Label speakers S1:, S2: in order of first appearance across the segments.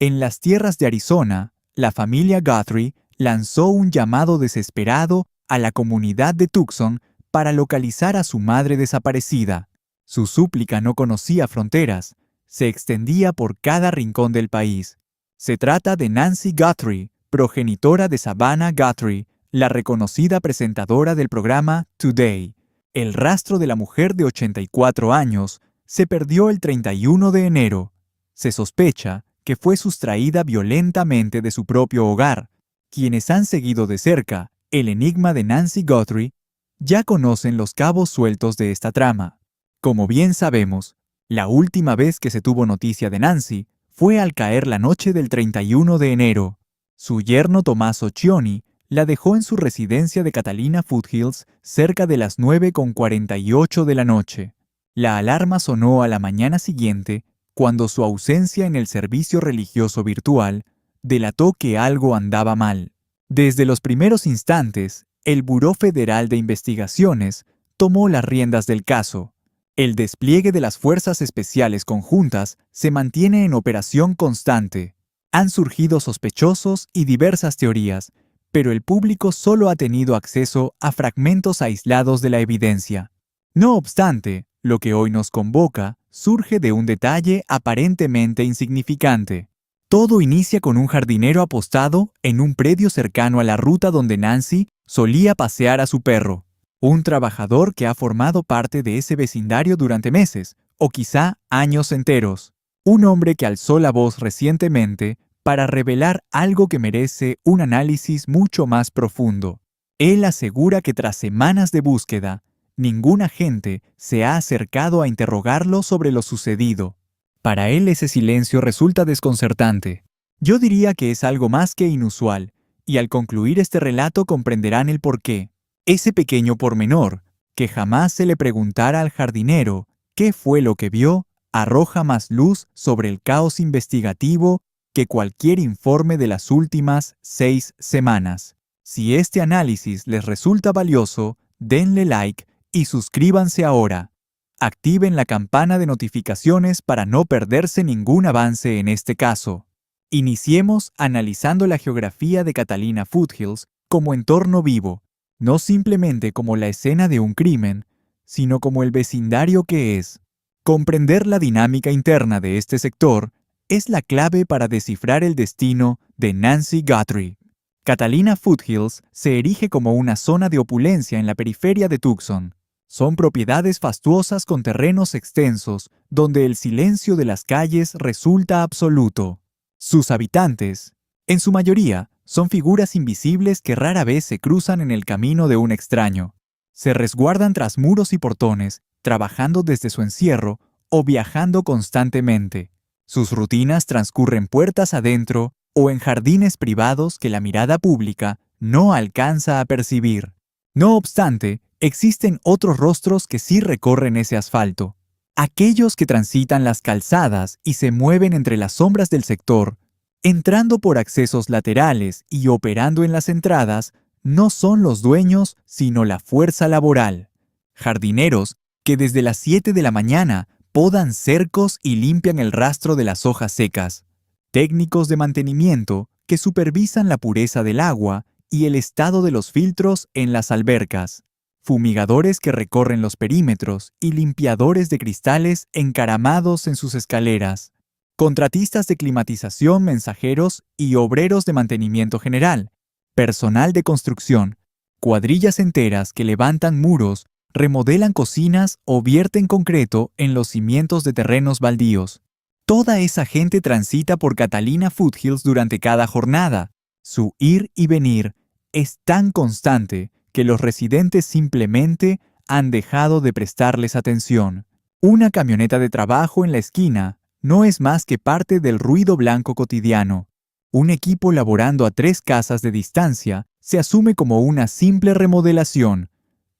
S1: En las tierras de Arizona, la familia Guthrie lanzó un llamado desesperado a la comunidad de Tucson para localizar a su madre desaparecida. Su súplica no conocía fronteras, se extendía por cada rincón del país. Se trata de Nancy Guthrie, progenitora de Savannah Guthrie, la reconocida presentadora del programa Today. El rastro de la mujer de 84 años se perdió el 31 de enero. Se sospecha que fue sustraída violentamente de su propio hogar. Quienes han seguido de cerca el enigma de Nancy Guthrie ya conocen los cabos sueltos de esta trama. Como bien sabemos, la última vez que se tuvo noticia de Nancy fue al caer la noche del 31 de enero. Su yerno Tommaso Cioni la dejó en su residencia de Catalina Foothills cerca de las 9:48 de la noche. La alarma sonó a la mañana siguiente cuando su ausencia en el servicio religioso virtual delató que algo andaba mal. Desde los primeros instantes, el Buró Federal de Investigaciones tomó las riendas del caso. El despliegue de las Fuerzas Especiales Conjuntas se mantiene en operación constante. Han surgido sospechosos y diversas teorías, pero el público solo ha tenido acceso a fragmentos aislados de la evidencia. No obstante, lo que hoy nos convoca surge de un detalle aparentemente insignificante. Todo inicia con un jardinero apostado en un predio cercano a la ruta donde Nancy solía pasear a su perro. Un trabajador que ha formado parte de ese vecindario durante meses, o quizá años enteros. Un hombre que alzó la voz recientemente para revelar algo que merece un análisis mucho más profundo. Él asegura que tras semanas de búsqueda, ningún agente se ha acercado a interrogarlo sobre lo sucedido. Para él ese silencio resulta desconcertante. Yo diría que es algo más que inusual, y al concluir este relato comprenderán el porqué. Ese pequeño pormenor, que jamás se le preguntara al jardinero qué fue lo que vio, arroja más luz sobre el caos investigativo que cualquier informe de las últimas 6 semanas. Si este análisis les resulta valioso, denle like y suscríbanse ahora. Activen la campana de notificaciones para no perderse ningún avance en este caso. Iniciemos analizando la geografía de Catalina Foothills como entorno vivo, no simplemente como la escena de un crimen, sino como el vecindario que es. Comprender la dinámica interna de este sector es la clave para descifrar el destino de Nancy Guthrie. Catalina Foothills se erige como una zona de opulencia en la periferia de Tucson. Son propiedades fastuosas con terrenos extensos, donde el silencio de las calles resulta absoluto. Sus habitantes, en su mayoría, son figuras invisibles que rara vez se cruzan en el camino de un extraño. Se resguardan tras muros y portones, trabajando desde su encierro o viajando constantemente. Sus rutinas transcurren puertas adentro o en jardines privados que la mirada pública no alcanza a percibir. No obstante, existen otros rostros que sí recorren ese asfalto. Aquellos que transitan las calzadas y se mueven entre las sombras del sector, entrando por accesos laterales y operando en las entradas, no son los dueños, sino la fuerza laboral. Jardineros que desde las 7 de la mañana podan cercos y limpian el rastro de las hojas secas. Técnicos de mantenimiento que supervisan la pureza del agua y el estado de los filtros en las albercas. Fumigadores que recorren los perímetros y limpiadores de cristales encaramados en sus escaleras. Contratistas de climatización, mensajeros y obreros de mantenimiento general. Personal de construcción. Cuadrillas enteras que levantan muros, remodelan cocinas o vierten concreto en los cimientos de terrenos baldíos. Toda esa gente transita por Catalina Foothills durante cada jornada. Su ir y venir es tan constante que los residentes simplemente han dejado de prestarles atención. Una camioneta de trabajo en la esquina no es más que parte del ruido blanco cotidiano. Un equipo laborando a 3 casas de distancia se asume como una simple remodelación.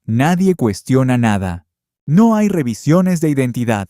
S1: Nadie cuestiona nada. No hay revisiones de identidad.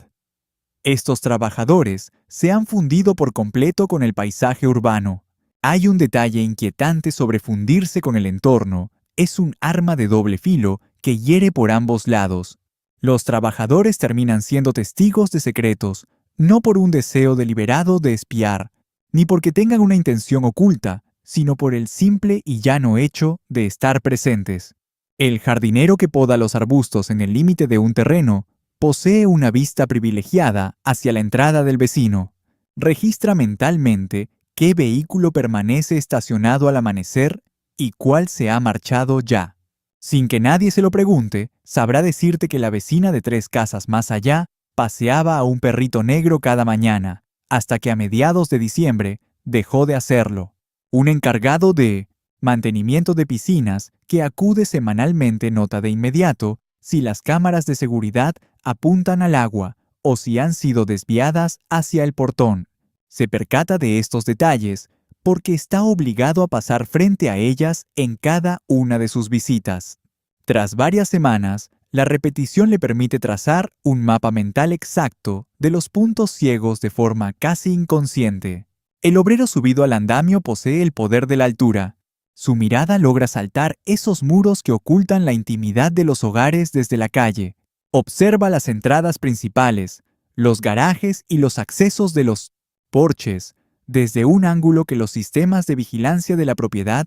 S1: Estos trabajadores se han fundido por completo con el paisaje urbano. Hay un detalle inquietante sobre fundirse con el entorno. Es un arma de doble filo que hiere por ambos lados. Los trabajadores terminan siendo testigos de secretos, no por un deseo deliberado de espiar, ni porque tengan una intención oculta, sino por el simple y llano hecho de estar presentes. El jardinero que poda los arbustos en el límite de un terreno posee una vista privilegiada hacia la entrada del vecino. Registra mentalmente qué vehículo permanece estacionado al amanecer y cuál se ha marchado ya. Sin que nadie se lo pregunte, sabrá decirte que la vecina de 3 casas más allá paseaba a un perrito negro cada mañana, hasta que a mediados de diciembre dejó de hacerlo. Un encargado de mantenimiento de piscinas que acude semanalmente nota de inmediato si las cámaras de seguridad apuntan al agua o si han sido desviadas hacia el portón. Se percata de estos detalles porque está obligado a pasar frente a ellas en cada una de sus visitas. Tras varias semanas, la repetición le permite trazar un mapa mental exacto de los puntos ciegos de forma casi inconsciente. El obrero subido al andamio posee el poder de la altura. Su mirada logra saltar esos muros que ocultan la intimidad de los hogares desde la calle. Observa las entradas principales, los garajes y los accesos de los porches, desde un ángulo que los sistemas de vigilancia de la propiedad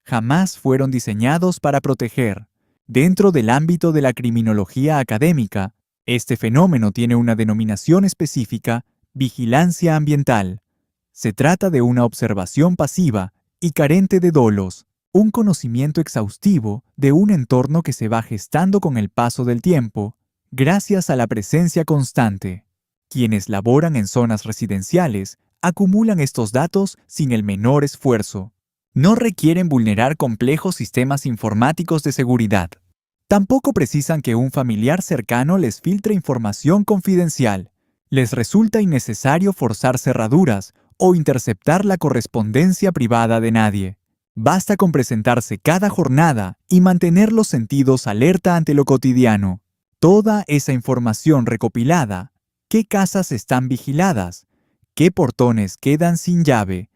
S1: jamás fueron diseñados para proteger. Dentro del ámbito de la criminología académica, este fenómeno tiene una denominación específica: vigilancia ambiental. Se trata de una observación pasiva y carente de dolos, un conocimiento exhaustivo de un entorno que se va gestando con el paso del tiempo, gracias a la presencia constante. Quienes laboran en zonas residenciales acumulan estos datos sin el menor esfuerzo. No requieren vulnerar complejos sistemas informáticos de seguridad. Tampoco precisan que un familiar cercano les filtre información confidencial. Les resulta innecesario forzar cerraduras o interceptar la correspondencia privada de nadie. Basta con presentarse cada jornada y mantener los sentidos alerta ante lo cotidiano. Toda esa información recopilada: qué casas están vigiladas, qué portones quedan sin llave,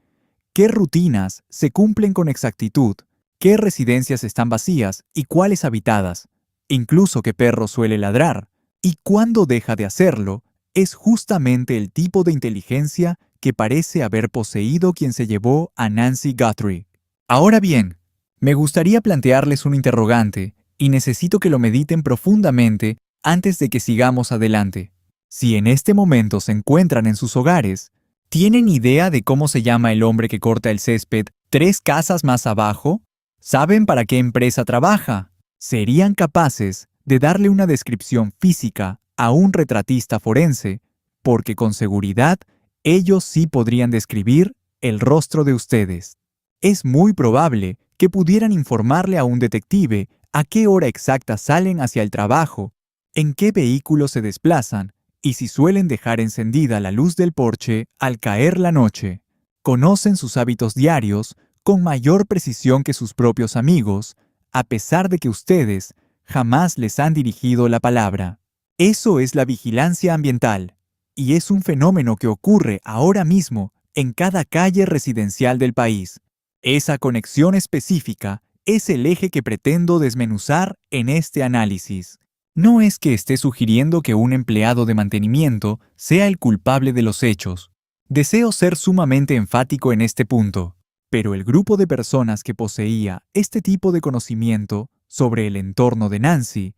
S1: qué rutinas se cumplen con exactitud, qué residencias están vacías y cuáles habitadas, incluso qué perro suele ladrar y cuándo deja de hacerlo, es justamente el tipo de inteligencia que parece haber poseído quien se llevó a Nancy Guthrie. Ahora bien, me gustaría plantearles un interrogante y necesito que lo mediten profundamente antes de que sigamos adelante. Si en este momento se encuentran en sus hogares, ¿tienen idea de cómo se llama el hombre que corta el césped 3 casas más abajo? ¿Saben para qué empresa trabaja? ¿Serían capaces de darle una descripción física a un retratista forense? Porque con seguridad, ellos sí podrían describir el rostro de ustedes. Es muy probable que pudieran informarle a un detective a qué hora exacta salen hacia el trabajo, en qué vehículo se desplazan y si suelen dejar encendida la luz del porche al caer la noche. Conocen sus hábitos diarios con mayor precisión que sus propios amigos, a pesar de que ustedes jamás les han dirigido la palabra. Eso es la vigilancia ambiental, y es un fenómeno que ocurre ahora mismo en cada calle residencial del país. Esa conexión específica es el eje que pretendo desmenuzar en este análisis. No es que esté sugiriendo que un empleado de mantenimiento sea el culpable de los hechos. Deseo ser sumamente enfático en este punto, pero el grupo de personas que poseía este tipo de conocimiento sobre el entorno de Nancy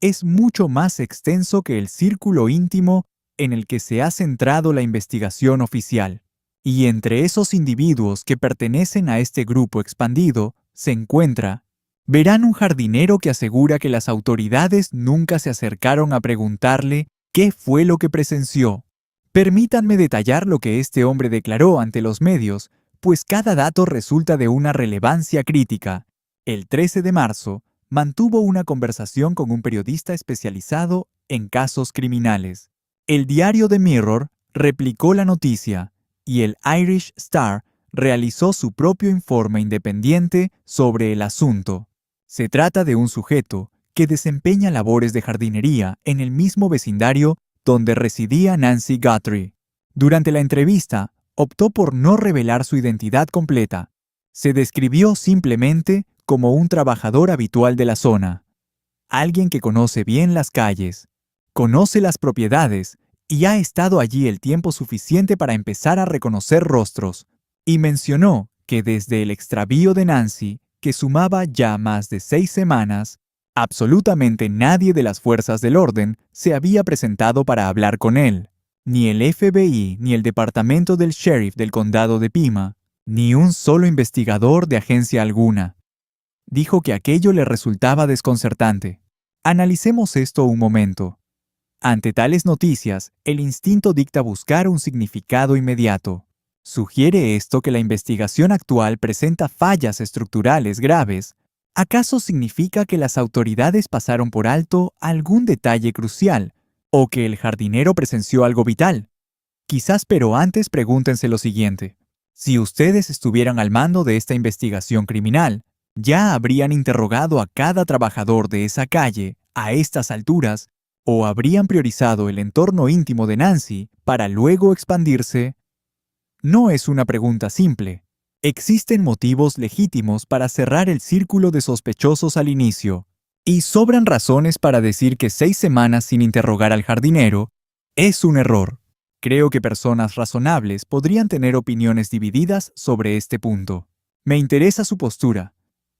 S1: es mucho más extenso que el círculo íntimo en el que se ha centrado la investigación oficial. Y entre esos individuos que pertenecen a este grupo expandido se encuentra: verán un jardinero que asegura que las autoridades nunca se acercaron a preguntarle qué fue lo que presenció. Permítanme detallar lo que este hombre declaró ante los medios, pues cada dato resulta de una relevancia crítica. El 13 de marzo, mantuvo una conversación con un periodista especializado en casos criminales. El diario The Mirror replicó la noticia y el Irish Star realizó su propio informe independiente sobre el asunto. Se trata de un sujeto que desempeña labores de jardinería en el mismo vecindario donde residía Nancy Guthrie. Durante la entrevista, optó por no revelar su identidad completa. Se describió simplemente como un trabajador habitual de la zona, alguien que conoce bien las calles, conoce las propiedades y ha estado allí el tiempo suficiente para empezar a reconocer rostros. Y mencionó que desde el extravío de Nancy, que sumaba ya más de 6 semanas, absolutamente nadie de las fuerzas del orden se había presentado para hablar con él. Ni el FBI, ni el departamento del sheriff del condado de Pima, ni un solo investigador de agencia alguna. Dijo que aquello le resultaba desconcertante. Analicemos esto un momento. Ante tales noticias, el instinto dicta buscar un significado inmediato. ¿Sugiere esto que la investigación actual presenta fallas estructurales graves? ¿Acaso significa que las autoridades pasaron por alto algún detalle crucial o que el jardinero presenció algo vital? Quizás, pero antes pregúntense lo siguiente. Si ustedes estuvieran al mando de esta investigación criminal, ¿ya habrían interrogado a cada trabajador de esa calle a estas alturas o habrían priorizado el entorno íntimo de Nancy para luego expandirse? No es una pregunta simple. Existen motivos legítimos para cerrar el círculo de sospechosos al inicio, y sobran razones para decir que 6 semanas sin interrogar al jardinero es un error. Creo que personas razonables podrían tener opiniones divididas sobre este punto. Me interesa su postura,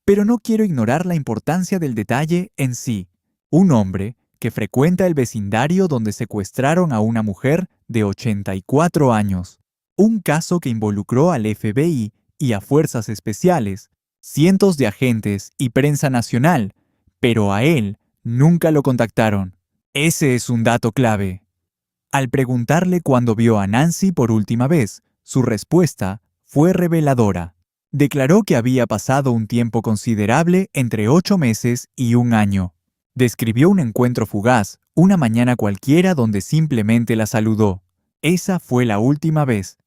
S1: pero no quiero ignorar la importancia del detalle en sí. Un hombre que frecuenta el vecindario donde secuestraron a una mujer de 84 años. Un caso que involucró al FBI y a fuerzas especiales, cientos de agentes y prensa nacional, pero a él nunca lo contactaron. Ese es un dato clave. Al preguntarle cuándo vio a Nancy por última vez, su respuesta fue reveladora. Declaró que había pasado un tiempo considerable entre 8 meses y un año. Describió un encuentro fugaz, una mañana cualquiera donde simplemente la saludó. Esa fue la última vez.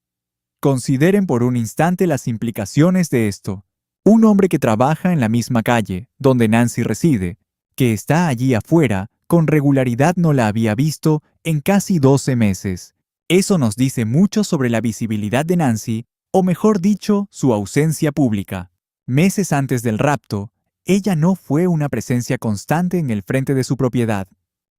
S1: Consideren por un instante las implicaciones de esto. Un hombre que trabaja en la misma calle, donde Nancy reside, que está allí afuera, con regularidad no la había visto en casi 12 meses. Eso nos dice mucho sobre la visibilidad de Nancy, o mejor dicho, su ausencia pública. Meses antes del rapto, ella no fue una presencia constante en el frente de su propiedad.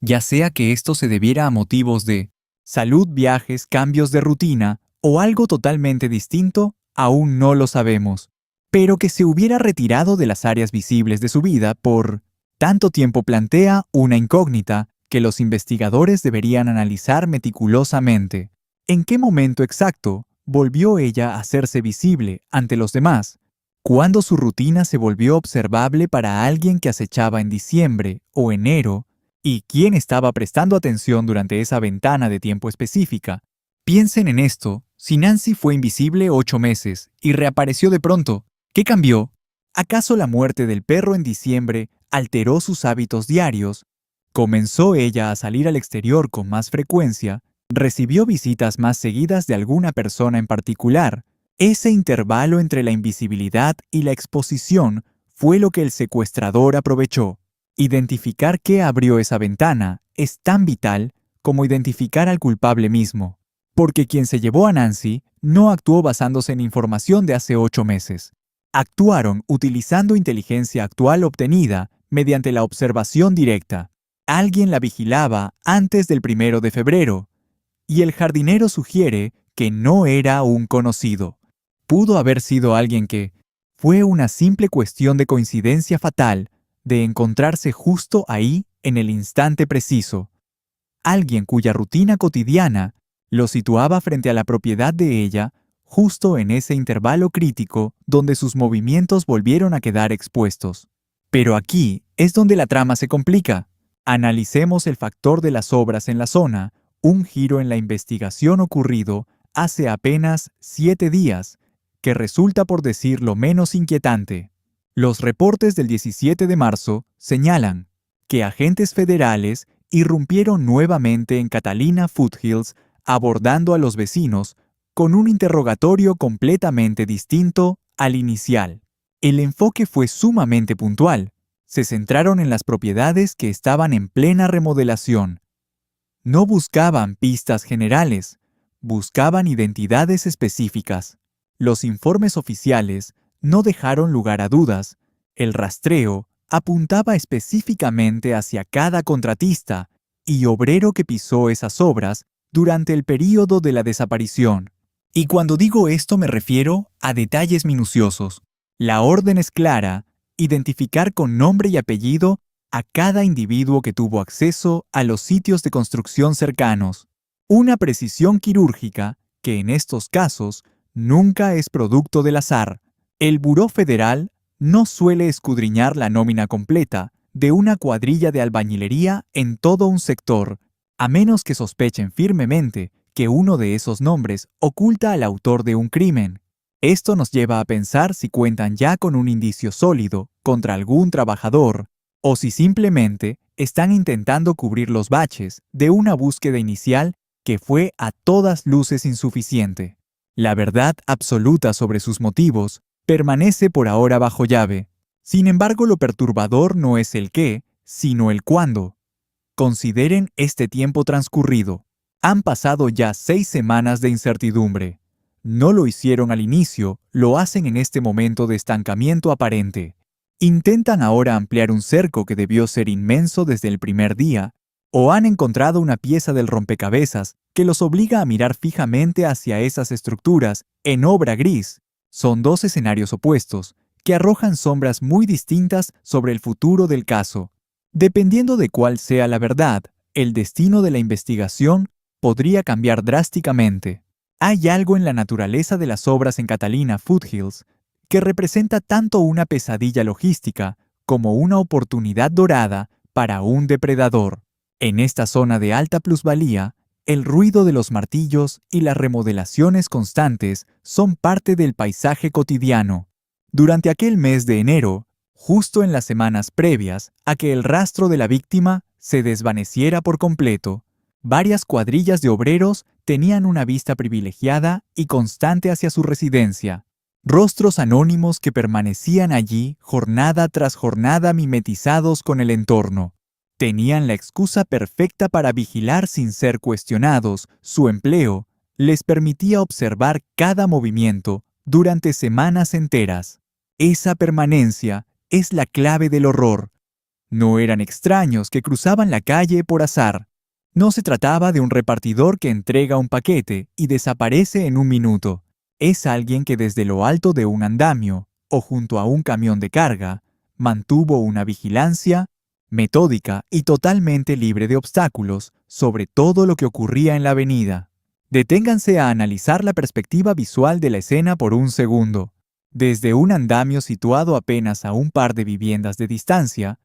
S1: Ya sea que esto se debiera a motivos de salud, viajes, cambios de rutina, o algo totalmente distinto, aún no lo sabemos. Pero que se hubiera retirado de las áreas visibles de su vida por tanto tiempo plantea una incógnita que los investigadores deberían analizar meticulosamente. ¿En qué momento exacto volvió ella a hacerse visible ante los demás? ¿Cuándo su rutina se volvió observable para alguien que acechaba en diciembre o enero? ¿Y quién estaba prestando atención durante esa ventana de tiempo específica? Piensen en esto. Si Nancy fue invisible 8 meses y reapareció de pronto, ¿qué cambió? ¿Acaso la muerte del perro en diciembre alteró sus hábitos diarios? ¿Comenzó ella a salir al exterior con más frecuencia? ¿Recibió visitas más seguidas de alguna persona en particular? Ese intervalo entre la invisibilidad y la exposición fue lo que el secuestrador aprovechó. Identificar qué abrió esa ventana es tan vital como identificar al culpable mismo. Porque quien se llevó a Nancy no actuó basándose en información de hace 8 meses. Actuaron utilizando inteligencia actual obtenida mediante la observación directa. Alguien la vigilaba antes del 1 de febrero, y el jardinero sugiere que no era un conocido. Pudo haber sido alguien que fue una simple cuestión de coincidencia fatal de encontrarse justo ahí en el instante preciso. Alguien cuya rutina cotidiana lo situaba frente a la propiedad de ella, justo en ese intervalo crítico donde sus movimientos volvieron a quedar expuestos. Pero aquí es donde la trama se complica. Analicemos el factor de las obras en la zona, un giro en la investigación ocurrido hace apenas 7 días, que resulta por decir lo menos inquietante. Los reportes del 17 de marzo señalan que agentes federales irrumpieron nuevamente en Catalina Foothills abordando a los vecinos con un interrogatorio completamente distinto al inicial. El enfoque fue sumamente puntual. Se centraron en las propiedades que estaban en plena remodelación. No buscaban pistas generales, buscaban identidades específicas. Los informes oficiales no dejaron lugar a dudas. El rastreo apuntaba específicamente hacia cada contratista y obrero que pisó esas obras durante el período de la desaparición. Y cuando digo esto me refiero a detalles minuciosos. La orden es clara: identificar con nombre y apellido a cada individuo que tuvo acceso a los sitios de construcción cercanos. Una precisión quirúrgica que en estos casos nunca es producto del azar. El Buró Federal no suele escudriñar la nómina completa de una cuadrilla de albañilería en todo un sector, a menos que sospechen firmemente que uno de esos nombres oculta al autor de un crimen. Esto nos lleva a pensar si cuentan ya con un indicio sólido contra algún trabajador, o si simplemente están intentando cubrir los baches de una búsqueda inicial que fue a todas luces insuficiente. La verdad absoluta sobre sus motivos permanece por ahora bajo llave. Sin embargo, lo perturbador no es el qué, sino el cuándo. Consideren este tiempo transcurrido. Han pasado ya 6 semanas de incertidumbre. No lo hicieron al inicio, lo hacen en este momento de estancamiento aparente. Intentan ahora ampliar un cerco que debió ser inmenso desde el primer día, o han encontrado una pieza del rompecabezas que los obliga a mirar fijamente hacia esas estructuras en obra gris. Son dos escenarios opuestos, que arrojan sombras muy distintas sobre el futuro del caso. Dependiendo de cuál sea la verdad, el destino de la investigación podría cambiar drásticamente. Hay algo en la naturaleza de las obras en Catalina Foothills que representa tanto una pesadilla logística como una oportunidad dorada para un depredador. En esta zona de alta plusvalía, el ruido de los martillos y las remodelaciones constantes son parte del paisaje cotidiano. Durante aquel mes de enero, justo en las semanas previas a que el rastro de la víctima se desvaneciera por completo, varias cuadrillas de obreros tenían una vista privilegiada y constante hacia su residencia. Rostros anónimos que permanecían allí jornada tras jornada mimetizados con el entorno. Tenían la excusa perfecta para vigilar sin ser cuestionados. Su empleo les permitía observar cada movimiento durante semanas enteras. Esa permanencia es la clave del horror. No eran extraños que cruzaban la calle por azar. No se trataba de un repartidor que entrega un paquete y desaparece en un minuto. Es alguien que desde lo alto de un andamio o junto a un camión de carga mantuvo una vigilancia metódica y totalmente libre de obstáculos sobre todo lo que ocurría en la avenida. Deténganse a analizar la perspectiva visual de la escena por un segundo. Desde un andamio situado apenas a un par de viviendas de distancia,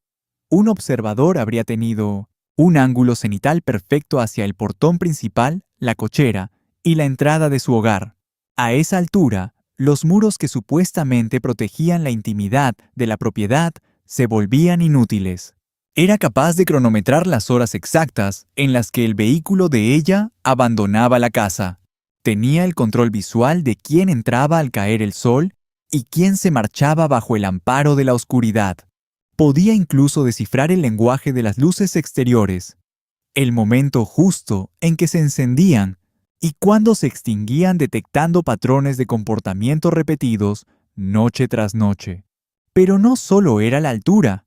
S1: un observador habría tenido un ángulo cenital perfecto hacia el portón principal, la cochera y la entrada de su hogar. A esa altura, los muros que supuestamente protegían la intimidad de la propiedad se volvían inútiles. Era capaz de cronometrar las horas exactas en las que el vehículo de ella abandonaba la casa. Tenía el control visual de quién entraba al caer el sol y quién se marchaba bajo el amparo de la oscuridad. Podía incluso descifrar el lenguaje de las luces exteriores, el momento justo en que se encendían y cuándo se extinguían, detectando patrones de comportamiento repetidos noche tras noche. Pero no solo era la altura.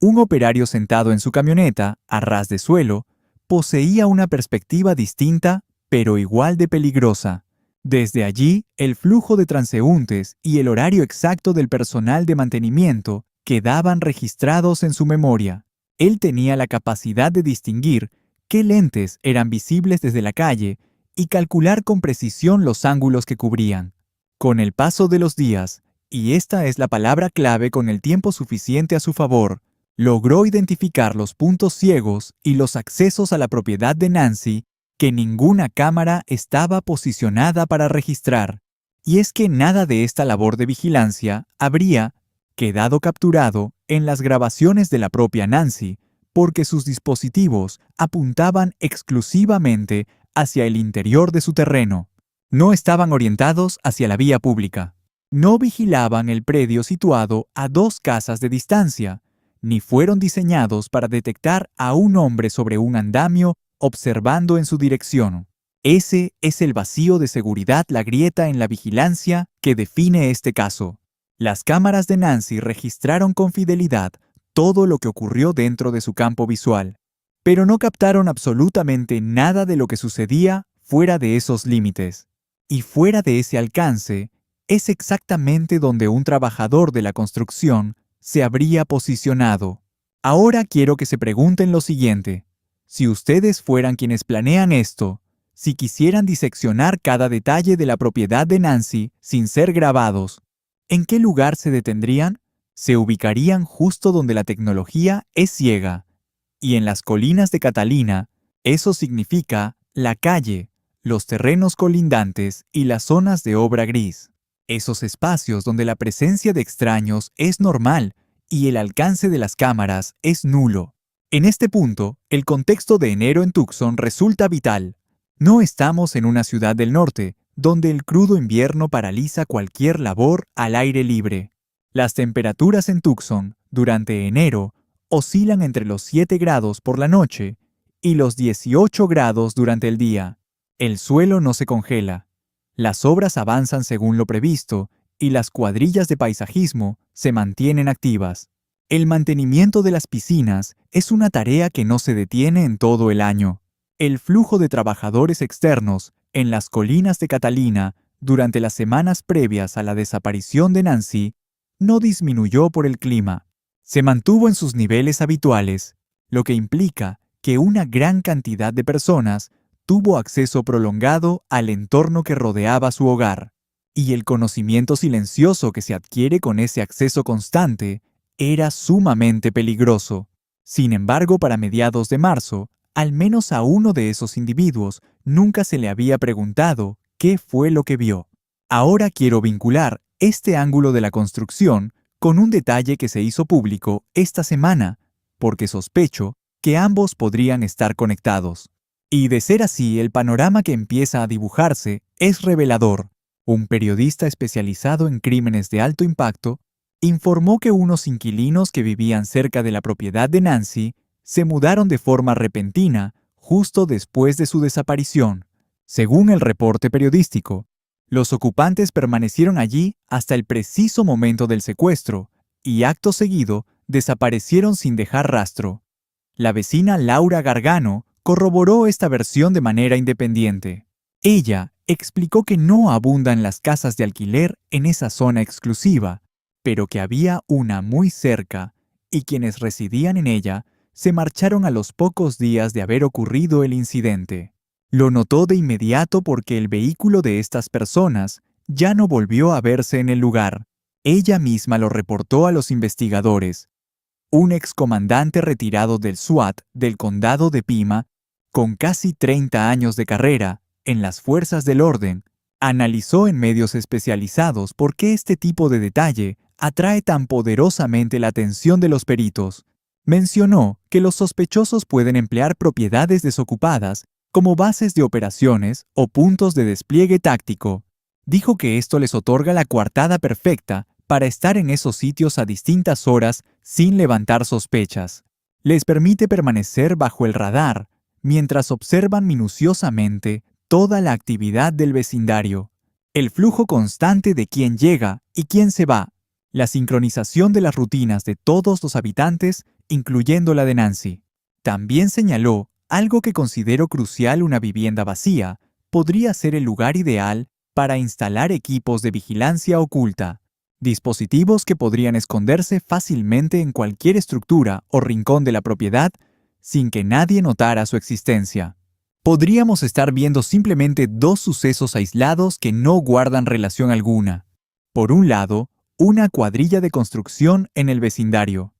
S1: Un operario sentado en su camioneta, a ras de suelo, poseía una perspectiva distinta, pero igual de peligrosa. Desde allí, el flujo de transeúntes y el horario exacto del personal de mantenimiento quedaban registrados en su memoria. Él tenía la capacidad de distinguir qué lentes eran visibles desde la calle y calcular con precisión los ángulos que cubrían. Con el paso de los días, y esta es la palabra clave, con el tiempo suficiente a su favor, logró identificar los puntos ciegos y los accesos a la propiedad de Nancy que ninguna cámara estaba posicionada para registrar. Y es que nada de esta labor de vigilancia habría quedado capturado en las grabaciones de la propia Nancy, porque sus dispositivos apuntaban exclusivamente hacia el interior de su terreno. No estaban orientados hacia la vía pública. No vigilaban el predio situado a 2 casas de distancia, ni fueron diseñados para detectar a un hombre sobre un andamio observando en su dirección. Ese es el vacío de seguridad, la grieta en la vigilancia que define este caso. Las cámaras de Nancy registraron con fidelidad todo lo que ocurrió dentro de su campo visual, pero no captaron absolutamente nada de lo que sucedía fuera de esos límites. Y fuera de ese alcance, es exactamente donde un trabajador de la construcción se habría posicionado. Ahora quiero que se pregunten lo siguiente. Si ustedes fueran quienes planean esto, si quisieran diseccionar cada detalle de la propiedad de Nancy sin ser grabados, ¿en qué lugar se detendrían? Se ubicarían justo donde la tecnología es ciega. Y en las colinas de Catalina, eso significa la calle, los terrenos colindantes y las zonas de obra gris. Esos espacios donde la presencia de extraños es normal y el alcance de las cámaras es nulo. En este punto, el contexto de enero en Tucson resulta vital. No estamos en una ciudad del norte, donde el crudo invierno paraliza cualquier labor al aire libre. Las temperaturas en Tucson, durante enero, oscilan entre los 7 grados por la noche y los 18 grados durante el día. El suelo no se congela. Las obras avanzan según lo previsto y las cuadrillas de paisajismo se mantienen activas. El mantenimiento de las piscinas es una tarea que no se detiene en todo el año. El flujo de trabajadores externos en las colinas de Catalina durante las semanas previas a la desaparición de Nancy no disminuyó por el clima. Se mantuvo en sus niveles habituales, lo que implica que una gran cantidad de personas tuvo acceso prolongado al entorno que rodeaba su hogar, y el conocimiento silencioso que se adquiere con ese acceso constante era sumamente peligroso. Sin embargo, para mediados de marzo, al menos a uno de esos individuos nunca se le había preguntado qué fue lo que vio. Ahora quiero vincular este ángulo de la construcción con un detalle que se hizo público esta semana, porque sospecho que ambos podrían estar conectados. Y de ser así, el panorama que empieza a dibujarse es revelador. Un periodista especializado en crímenes de alto impacto informó que unos inquilinos que vivían cerca de la propiedad de Nancy se mudaron de forma repentina justo después de su desaparición. Según el reporte periodístico, los ocupantes permanecieron allí hasta el preciso momento del secuestro y acto seguido desaparecieron sin dejar rastro. La vecina Laura Gargano corroboró esta versión de manera independiente. Ella explicó que no abundan las casas de alquiler en esa zona exclusiva, pero que había una muy cerca, y quienes residían en ella se marcharon a los pocos días de haber ocurrido el incidente. Lo notó de inmediato porque el vehículo de estas personas ya no volvió a verse en el lugar. Ella misma lo reportó a los investigadores. Un excomandante retirado del SWAT del condado de Pima, con casi 30 años de carrera en las fuerzas del orden, analizó en medios especializados por qué este tipo de detalle atrae tan poderosamente la atención de los peritos. Mencionó que los sospechosos pueden emplear propiedades desocupadas como bases de operaciones o puntos de despliegue táctico. Dijo que esto les otorga la coartada perfecta para estar en esos sitios a distintas horas sin levantar sospechas. Les permite permanecer bajo el radar mientras observan minuciosamente toda la actividad del vecindario, el flujo constante de quién llega y quién se va, la sincronización de las rutinas de todos los habitantes, incluyendo la de Nancy. También señaló algo que considero crucial: una vivienda vacía podría ser el lugar ideal para instalar equipos de vigilancia oculta, dispositivos que podrían esconderse fácilmente en cualquier estructura o rincón de la propiedad sin que nadie notara su existencia. Podríamos estar viendo simplemente dos sucesos aislados que no guardan relación alguna. Por un lado, una cuadrilla de construcción en el vecindario.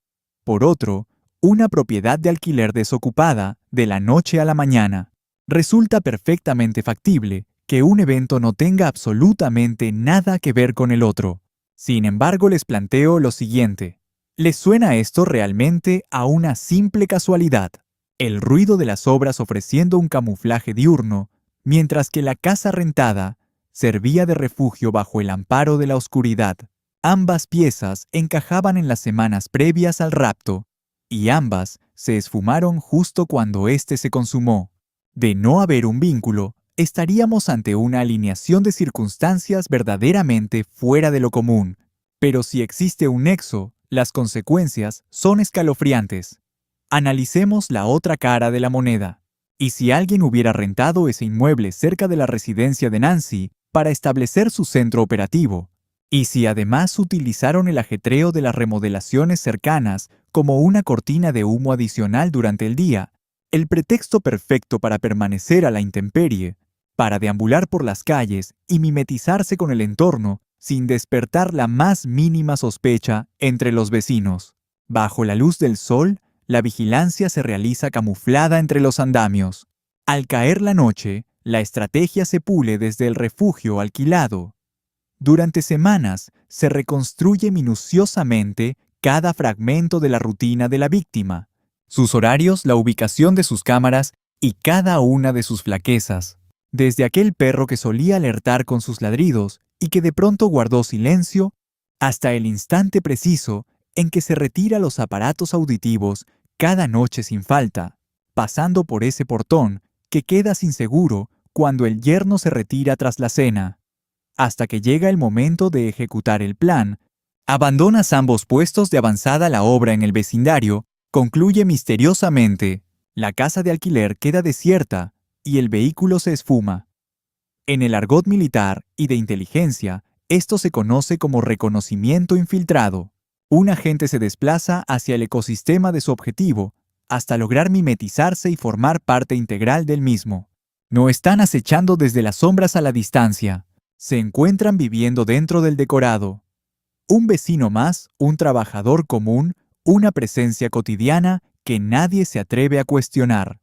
S1: Por otro, una propiedad de alquiler desocupada de la noche a la mañana. Resulta perfectamente factible que un evento no tenga absolutamente nada que ver con el otro. Sin embargo, les planteo lo siguiente. ¿Les suena esto realmente a una simple casualidad? El ruido de las obras ofreciendo un camuflaje diurno, mientras que la casa rentada servía de refugio bajo el amparo de la oscuridad. Ambas piezas encajaban en las semanas previas al rapto, y ambas se esfumaron justo cuando éste se consumó. De no haber un vínculo, estaríamos ante una alineación de circunstancias verdaderamente fuera de lo común. Pero si existe un nexo, las consecuencias son escalofriantes. Analicemos la otra cara de la moneda. ¿Y si alguien hubiera rentado ese inmueble cerca de la residencia de Nancy para establecer su centro operativo? ¿Y si además utilizaron el ajetreo de las remodelaciones cercanas como una cortina de humo adicional durante el día, el pretexto perfecto para permanecer a la intemperie, para deambular por las calles y mimetizarse con el entorno sin despertar la más mínima sospecha entre los vecinos? Bajo la luz del sol, la vigilancia se realiza camuflada entre los andamios. Al caer la noche, la estrategia se pule desde el refugio alquilado. Durante semanas se reconstruye minuciosamente cada fragmento de la rutina de la víctima, sus horarios, la ubicación de sus cámaras y cada una de sus flaquezas. Desde aquel perro que solía alertar con sus ladridos y que de pronto guardó silencio, hasta el instante preciso en que se retira los aparatos auditivos cada noche sin falta, pasando por ese portón que queda sin seguro cuando el yerno se retira tras la cena. Hasta que llega el momento de ejecutar el plan, abandonas ambos puestos de avanzada la obra en el vecindario, concluye misteriosamente, la casa de alquiler queda desierta y el vehículo se esfuma. En el argot militar y de inteligencia, esto se conoce como reconocimiento infiltrado. Un agente se desplaza hacia el ecosistema de su objetivo hasta lograr mimetizarse y formar parte integral del mismo. No están acechando desde las sombras a la distancia. Se encuentran viviendo dentro del decorado. Un vecino más, un trabajador común, una presencia cotidiana que nadie se atreve a cuestionar.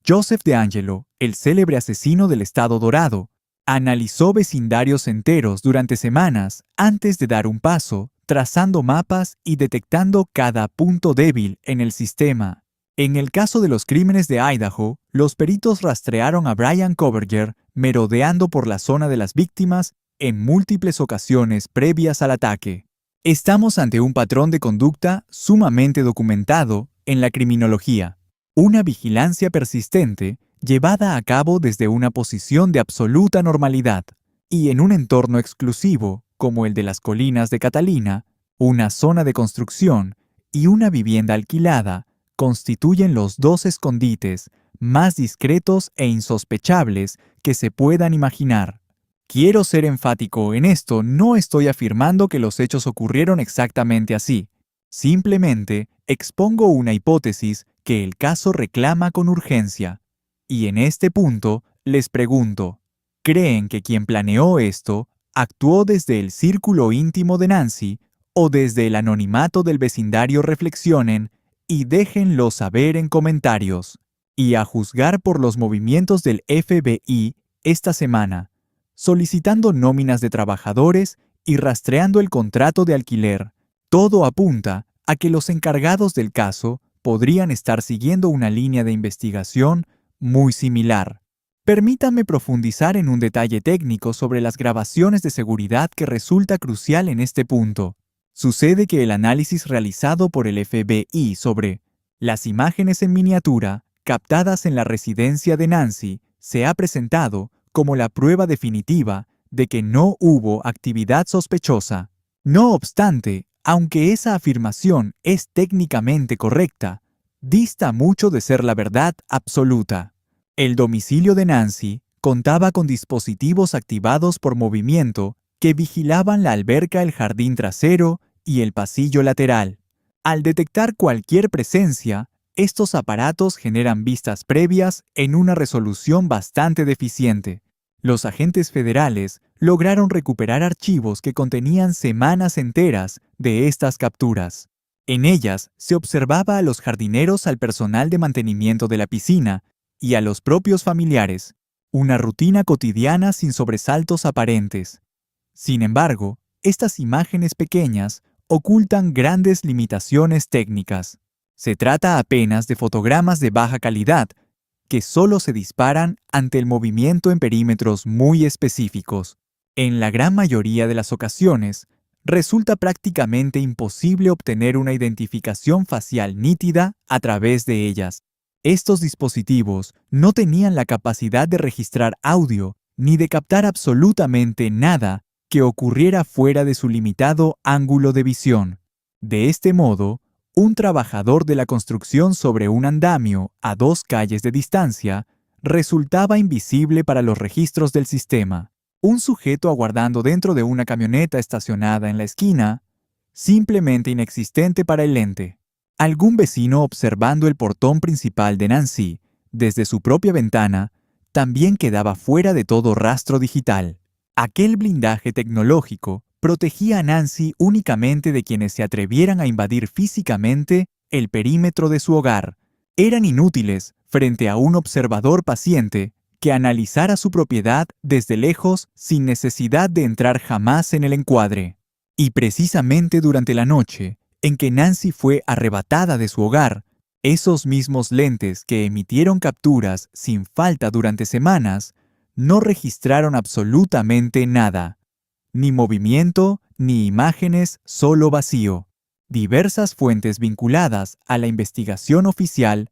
S1: Joseph DeAngelo, el célebre asesino del Estado Dorado, analizó vecindarios enteros durante semanas antes de dar un paso, trazando mapas y detectando cada punto débil en el sistema. En el caso de los crímenes de Idaho, los peritos rastrearon a Brian Coverger merodeando por la zona de las víctimas en múltiples ocasiones previas al ataque. Estamos ante un patrón de conducta sumamente documentado en la criminología. Una vigilancia persistente llevada a cabo desde una posición de absoluta normalidad y en un entorno exclusivo como el de las colinas de Catalina, una zona de construcción y una vivienda alquilada constituyen los dos escondites más discretos e insospechables que se puedan imaginar. Quiero ser enfático en esto, no estoy afirmando que los hechos ocurrieron exactamente así. Simplemente expongo una hipótesis que el caso reclama con urgencia. Y en este punto les pregunto, ¿creen que quien planeó esto actuó desde el círculo íntimo de Nancy o desde el anonimato del vecindario? Reflexionen y déjenlo saber en comentarios. Y a juzgar por los movimientos del FBI esta semana, solicitando nóminas de trabajadores y rastreando el contrato de alquiler, todo apunta a que los encargados del caso podrían estar siguiendo una línea de investigación muy similar. Permítanme profundizar en un detalle técnico sobre las grabaciones de seguridad que resulta crucial en este punto. Sucede que el análisis realizado por el FBI sobre las imágenes en miniatura captadas en la residencia de Nancy se ha presentado como la prueba definitiva de que no hubo actividad sospechosa. No obstante, aunque esa afirmación es técnicamente correcta, dista mucho de ser la verdad absoluta. El domicilio de Nancy contaba con dispositivos activados por movimiento que vigilaban la alberca, el jardín trasero y el pasillo lateral. Al detectar cualquier presencia, estos aparatos generan vistas previas en una resolución bastante deficiente. Los agentes federales lograron recuperar archivos que contenían semanas enteras de estas capturas. En ellas se observaba a los jardineros, al personal de mantenimiento de la piscina y a los propios familiares, una rutina cotidiana sin sobresaltos aparentes. Sin embargo, estas imágenes pequeñas ocultan grandes limitaciones técnicas. Se trata apenas de fotogramas de baja calidad que solo se disparan ante el movimiento en perímetros muy específicos. En la gran mayoría de las ocasiones, resulta prácticamente imposible obtener una identificación facial nítida a través de ellas. Estos dispositivos no tenían la capacidad de registrar audio ni de captar absolutamente nada que ocurriera fuera de su limitado ángulo de visión. De este modo, un trabajador de la construcción sobre un andamio a 2 calles de distancia, resultaba invisible para los registros del sistema. Un sujeto aguardando dentro de una camioneta estacionada en la esquina, simplemente inexistente para el lente. Algún vecino observando el portón principal de Nancy desde su propia ventana también quedaba fuera de todo rastro digital. Aquel blindaje tecnológico protegía a Nancy únicamente de quienes se atrevieran a invadir físicamente el perímetro de su hogar. Eran inútiles frente a un observador paciente que analizara su propiedad desde lejos sin necesidad de entrar jamás en el encuadre. Y precisamente durante la noche en que Nancy fue arrebatada de su hogar, esos mismos lentes que emitieron capturas sin falta durante semanas no registraron absolutamente nada. Ni movimiento, ni imágenes, solo vacío. Diversas fuentes vinculadas a la investigación oficial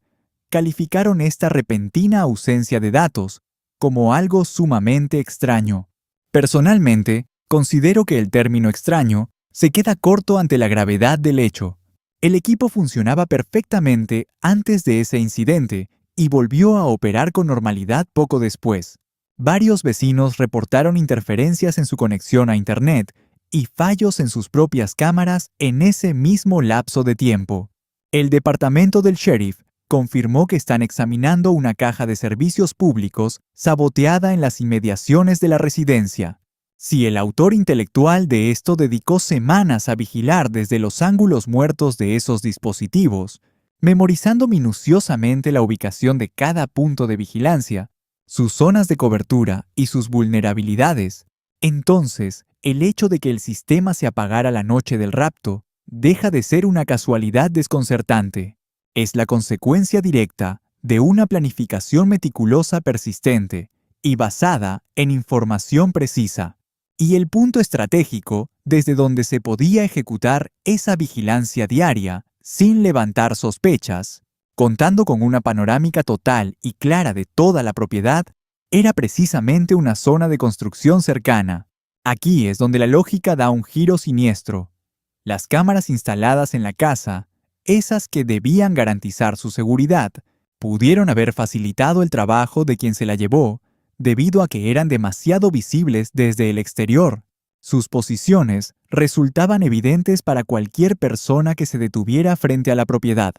S1: calificaron esta repentina ausencia de datos como algo sumamente extraño. Personalmente, considero que el término extraño se queda corto ante la gravedad del hecho. El equipo funcionaba perfectamente antes de ese incidente y volvió a operar con normalidad poco después. Varios vecinos reportaron interferencias en su conexión a Internet y fallos en sus propias cámaras en ese mismo lapso de tiempo. El departamento del sheriff confirmó que están examinando una caja de servicios públicos saboteada en las inmediaciones de la residencia. Si el autor intelectual de esto dedicó semanas a vigilar desde los ángulos muertos de esos dispositivos, memorizando minuciosamente la ubicación de cada punto de vigilancia, sus zonas de cobertura y sus vulnerabilidades, entonces el hecho de que el sistema se apagara la noche del rapto deja de ser una casualidad desconcertante. Es la consecuencia directa de una planificación meticulosa persistente y basada en información precisa. Y el punto estratégico desde donde se podía ejecutar esa vigilancia diaria sin levantar sospechas, contando con una panorámica total y clara de toda la propiedad, era precisamente una zona de construcción cercana. Aquí es donde la lógica da un giro siniestro. Las cámaras instaladas en la casa, esas que debían garantizar su seguridad, pudieron haber facilitado el trabajo de quien se la llevó, debido a que eran demasiado visibles desde el exterior. Sus posiciones resultaban evidentes para cualquier persona que se detuviera frente a la propiedad,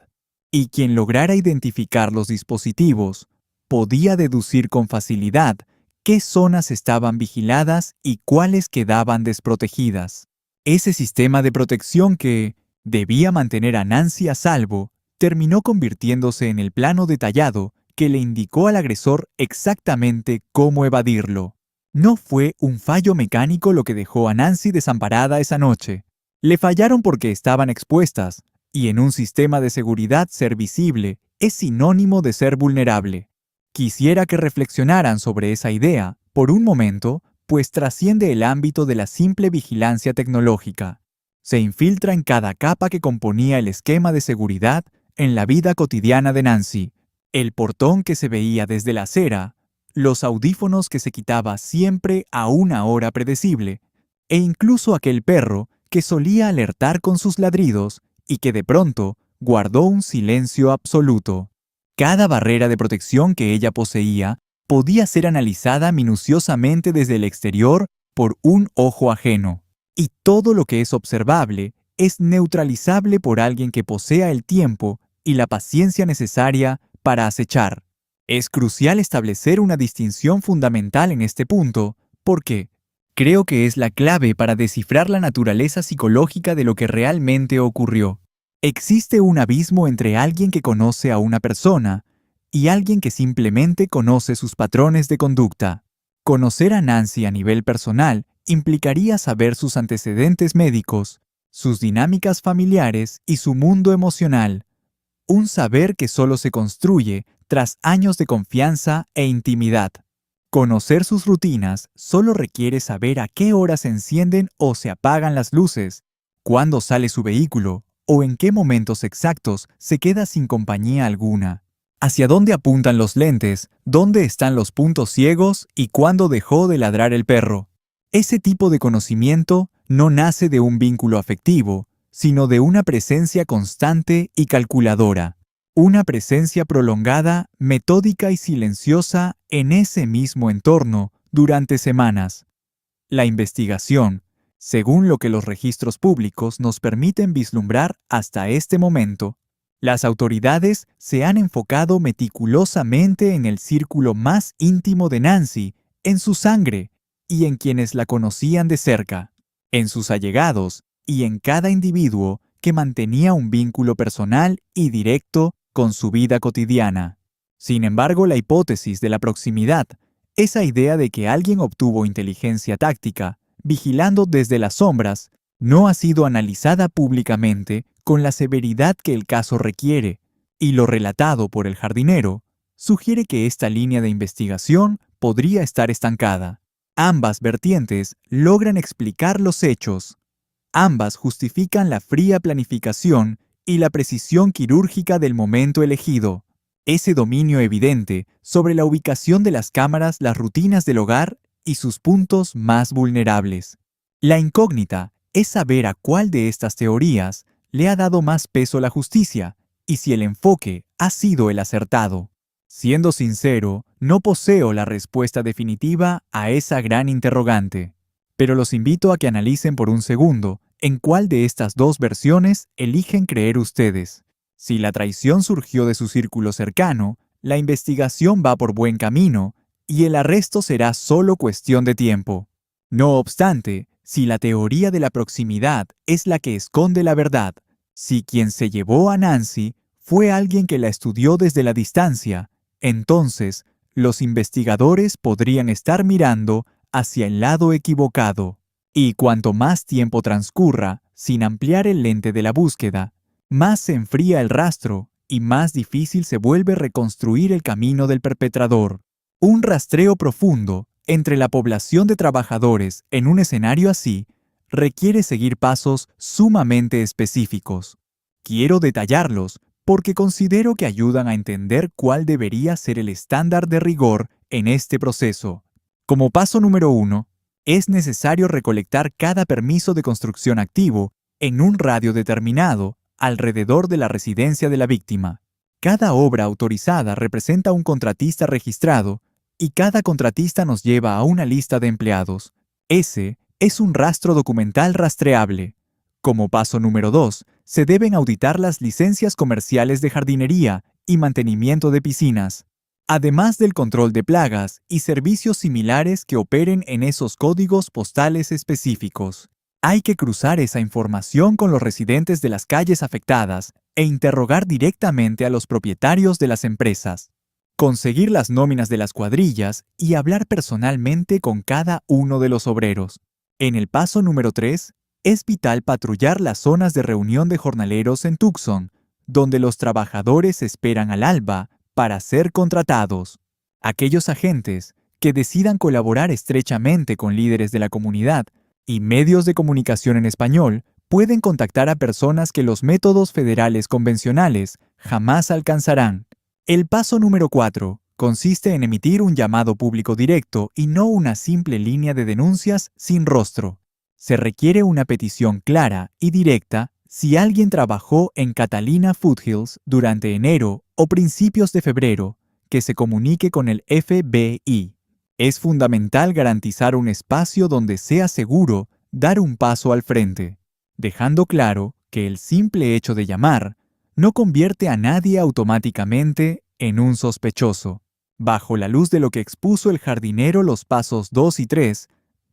S1: y quien lograra identificar los dispositivos podía deducir con facilidad qué zonas estaban vigiladas y cuáles quedaban desprotegidas. Ese sistema de protección que debía mantener a Nancy a salvo terminó convirtiéndose en el plano detallado que le indicó al agresor exactamente cómo evadirlo. No fue un fallo mecánico lo que dejó a Nancy desamparada esa noche. Le fallaron porque estaban expuestas, y en un sistema de seguridad ser visible es sinónimo de ser vulnerable. Quisiera que reflexionaran sobre esa idea por un momento, pues trasciende el ámbito de la simple vigilancia tecnológica. Se infiltra en cada capa que componía el esquema de seguridad en la vida cotidiana de Nancy. El portón que se veía desde la acera, los audífonos que se quitaba siempre a una hora predecible, e incluso aquel perro que solía alertar con sus ladridos y que de pronto guardó un silencio absoluto. Cada barrera de protección que ella poseía podía ser analizada minuciosamente desde el exterior por un ojo ajeno, y todo lo que es observable es neutralizable por alguien que posea el tiempo y la paciencia necesaria para acechar. Es crucial establecer una distinción fundamental en este punto, porque creo que es la clave para descifrar la naturaleza psicológica de lo que realmente ocurrió. Existe un abismo entre alguien que conoce a una persona y alguien que simplemente conoce sus patrones de conducta. Conocer a Nancy a nivel personal implicaría saber sus antecedentes médicos, sus dinámicas familiares y su mundo emocional. Un saber que solo se construye tras años de confianza e intimidad. Conocer sus rutinas solo requiere saber a qué horas se encienden o se apagan las luces, cuándo sale su vehículo o en qué momentos exactos se queda sin compañía alguna, hacia dónde apuntan los lentes, dónde están los puntos ciegos y cuándo dejó de ladrar el perro. Ese tipo de conocimiento no nace de un vínculo afectivo, sino de una presencia constante y calculadora. Una presencia prolongada, metódica y silenciosa en ese mismo entorno durante semanas. La investigación, según lo que los registros públicos nos permiten vislumbrar hasta este momento, las autoridades se han enfocado meticulosamente en el círculo más íntimo de Nancy, en su sangre y en quienes la conocían de cerca, en sus allegados y en cada individuo que mantenía un vínculo personal y directo con su vida cotidiana. Sin embargo, la hipótesis de la proximidad, esa idea de que alguien obtuvo inteligencia táctica, vigilando desde las sombras, no ha sido analizada públicamente con la severidad que el caso requiere, y lo relatado por el jardinero sugiere que esta línea de investigación podría estar estancada. Ambas vertientes logran explicar los hechos. Ambas justifican la fría planificación y la precisión quirúrgica del momento elegido, ese dominio evidente sobre la ubicación de las cámaras, las rutinas del hogar y sus puntos más vulnerables. La incógnita es saber a cuál de estas teorías le ha dado más peso la justicia y si el enfoque ha sido el acertado. Siendo sincero, no poseo la respuesta definitiva a esa gran interrogante, pero los invito a que analicen por un segundo en cuál de estas dos versiones eligen creer ustedes. Si la traición surgió de su círculo cercano, la investigación va por buen camino y el arresto será solo cuestión de tiempo. No obstante, si la teoría de la proximidad es la que esconde la verdad, si quien se llevó a Nancy fue alguien que la estudió desde la distancia, entonces los investigadores podrían estar mirando hacia el lado equivocado. Y cuanto más tiempo transcurra sin ampliar el lente de la búsqueda, más se enfría el rastro y más difícil se vuelve reconstruir el camino del perpetrador. Un rastreo profundo entre la población de trabajadores en un escenario así requiere seguir pasos sumamente específicos. Quiero detallarlos porque considero que ayudan a entender cuál debería ser el estándar de rigor en este proceso. Como paso número 1, es necesario recolectar cada permiso de construcción activo en un radio determinado alrededor de la residencia de la víctima. Cada obra autorizada representa un contratista registrado y cada contratista nos lleva a una lista de empleados. Ese es un rastro documental rastreable. Como paso número 2, se deben auditar las licencias comerciales de jardinería y mantenimiento de piscinas, además del control de plagas y servicios similares que operen en esos códigos postales específicos. Hay que cruzar esa información con los residentes de las calles afectadas e interrogar directamente a los propietarios de las empresas. Conseguir las nóminas de las cuadrillas y hablar personalmente con cada uno de los obreros. En el paso número 3, es vital patrullar las zonas de reunión de jornaleros en Tucson, donde los trabajadores esperan al alba para ser contratados. Aquellos agentes que decidan colaborar estrechamente con líderes de la comunidad y medios de comunicación en español pueden contactar a personas que los métodos federales convencionales jamás alcanzarán. El paso número 4 consiste en emitir un llamado público directo y no una simple línea de denuncias sin rostro. Se requiere una petición clara y directa si alguien trabajó en Catalina Foothills durante enero o principios de febrero, que se comunique con el FBI. Es fundamental garantizar un espacio donde sea seguro dar un paso al frente, dejando claro que el simple hecho de llamar no convierte a nadie automáticamente en un sospechoso. Bajo la luz de lo que expuso el jardinero, los pasos 2 y 3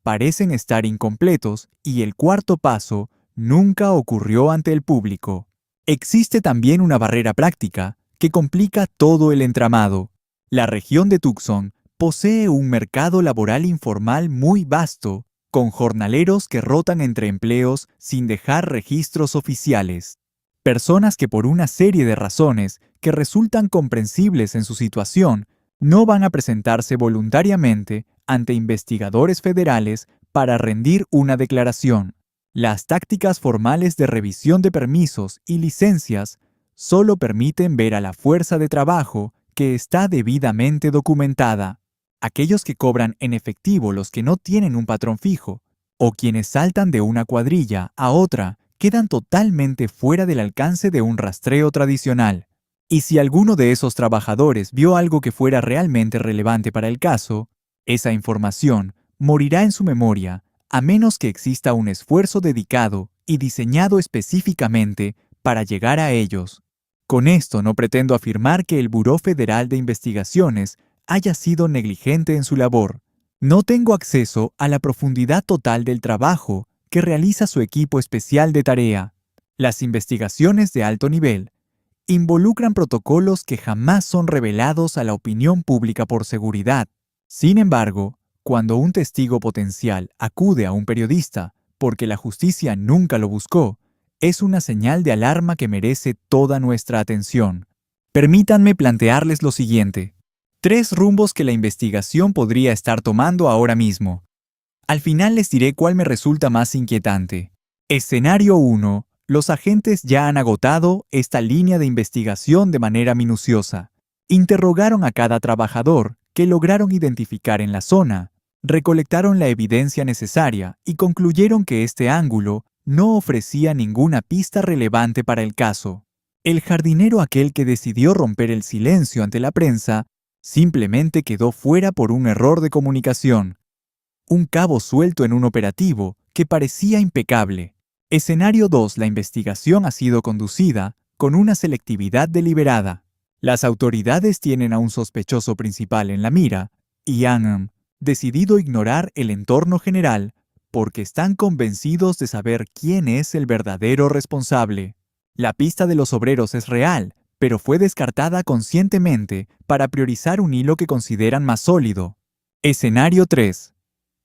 S1: parecen estar incompletos y el cuarto paso nunca ocurrió ante el público. Existe también una barrera práctica que complica todo el entramado. La región de Tucson posee un mercado laboral informal muy vasto, con jornaleros que rotan entre empleos sin dejar registros oficiales. Personas que por una serie de razones que resultan comprensibles en su situación, no van a presentarse voluntariamente ante investigadores federales para rendir una declaración. Las tácticas formales de revisión de permisos y licencias solo permiten ver a la fuerza de trabajo que está debidamente documentada. Aquellos que cobran en efectivo los que no tienen un patrón fijo, o quienes saltan de una cuadrilla a otra quedan totalmente fuera del alcance de un rastreo tradicional. Y si alguno de esos trabajadores vio algo que fuera realmente relevante para el caso, esa información morirá en su memoria, a menos que exista un esfuerzo dedicado y diseñado específicamente para llegar a ellos. Con esto no pretendo afirmar que el Buró Federal de Investigaciones haya sido negligente en su labor. No tengo acceso a la profundidad total del trabajo que realiza su equipo especial de tarea. Las investigaciones de alto nivel involucran protocolos que jamás son revelados a la opinión pública por seguridad. Sin embargo, cuando un testigo potencial acude a un periodista porque la justicia nunca lo buscó, es una señal de alarma que merece toda nuestra atención. Permítanme plantearles lo siguiente. 3 rumbos que la investigación podría estar tomando ahora mismo. Al final les diré cuál me resulta más inquietante. Escenario 1. Los agentes ya han agotado esta línea de investigación de manera minuciosa. Interrogaron a cada trabajador que lograron identificar en la zona, recolectaron la evidencia necesaria y concluyeron que este ángulo no ofrecía ninguna pista relevante para el caso. El jardinero, aquel que decidió romper el silencio ante la prensa, simplemente quedó fuera por un error de comunicación. Un cabo suelto en un operativo que parecía impecable. Escenario 2. La investigación ha sido conducida con una selectividad deliberada. Las autoridades tienen a un sospechoso principal en la mira y han decidido ignorar el entorno general porque están convencidos de saber quién es el verdadero responsable. La pista de los obreros es real, pero fue descartada conscientemente para priorizar un hilo que consideran más sólido. Escenario 3.